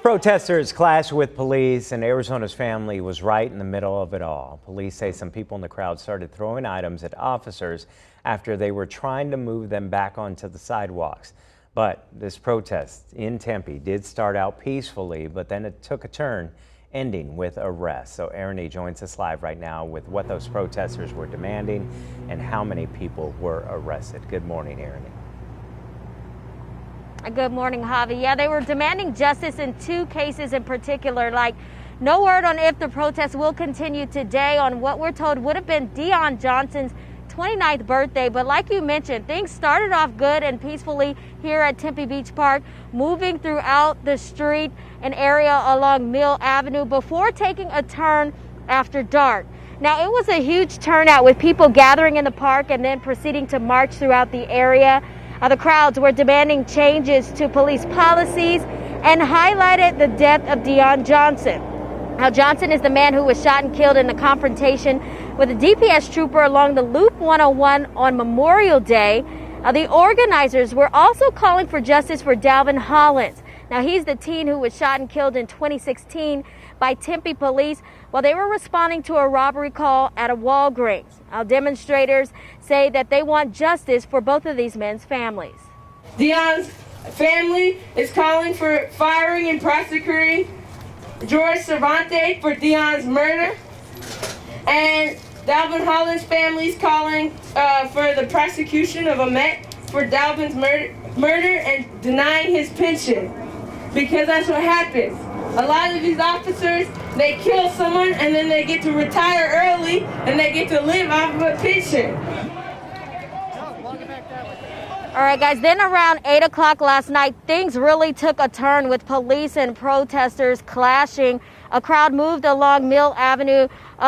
Protesters clashed with police, and Arizona's family was right in the middle of it all. Police say some people in the crowd started throwing items at officers after they were trying to move them back onto the sidewalks. But this protest in Tempe did start out peacefully, but then it took a turn, ending with arrests. So Erin joins us live right now with what those protesters were demanding and how many people were arrested. Good morning, Erin. Good morning, Javi. Yeah, they were demanding justice in two cases in particular. Like, no word on if the protest will continue today on what we're told would have been Deon Johnson's 29th birthday. But like you mentioned, things started off good and peacefully here at Tempe Beach Park, moving throughout the street and area along Mill Avenue before taking a turn after dark. Now, it was a huge turnout with people gathering in the park and then proceeding to march throughout the area. The crowds were demanding changes to police policies and highlighted the death of Deon Johnson. Now, Johnson is the man who was shot and killed in a confrontation with a DPS trooper along the Loop 101 on Memorial Day. The organizers were also calling for justice for Dalvin Hollins. Now, he's the teen who was shot and killed in 2016 by Tempe police while they were responding to a robbery call at a Walgreens. Now, demonstrators say that they want justice for both of these men's families. Deon's family is calling for firing and prosecuting George Cervantes for Deon's murder, and Dalvin Hollins' family is calling for the prosecution of Ahmet for Dalvin's murder and denying his pension, because that's what happens. A lot of these officers, they kill someone and then they get to retire early and they get to live off of a pension. All right, guys, then around 8 o'clock last night, things really took a turn with police and protesters clashing. A crowd moved along Mill Avenue,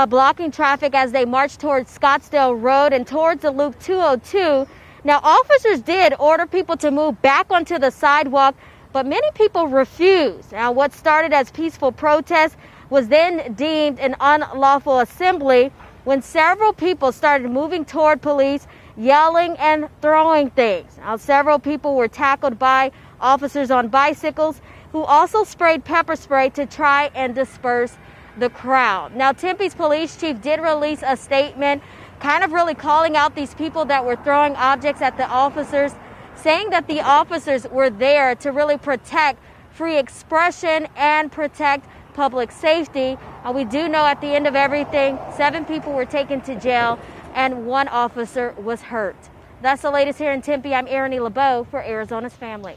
blocking traffic as they marched towards Scottsdale Road and towards the Loop 202. Now, officers did order people to move back onto the sidewalk, but many people refused. Now, what started as peaceful protest was then deemed an unlawful assembly when several people started moving toward police, yelling and throwing things. Now, several people were tackled by officers on bicycles who also sprayed pepper spray to try and disperse the crowd. Now, Tempe's police chief did release a statement kind of really calling out these people that were throwing objects at the officers, saying that the officers were there to really protect free expression and protect public safety. We do know at the end of everything, 7 people were taken to jail and 1 officer was hurt. That's the latest here in Tempe. I'm Erin LeBeau for Arizona's Family.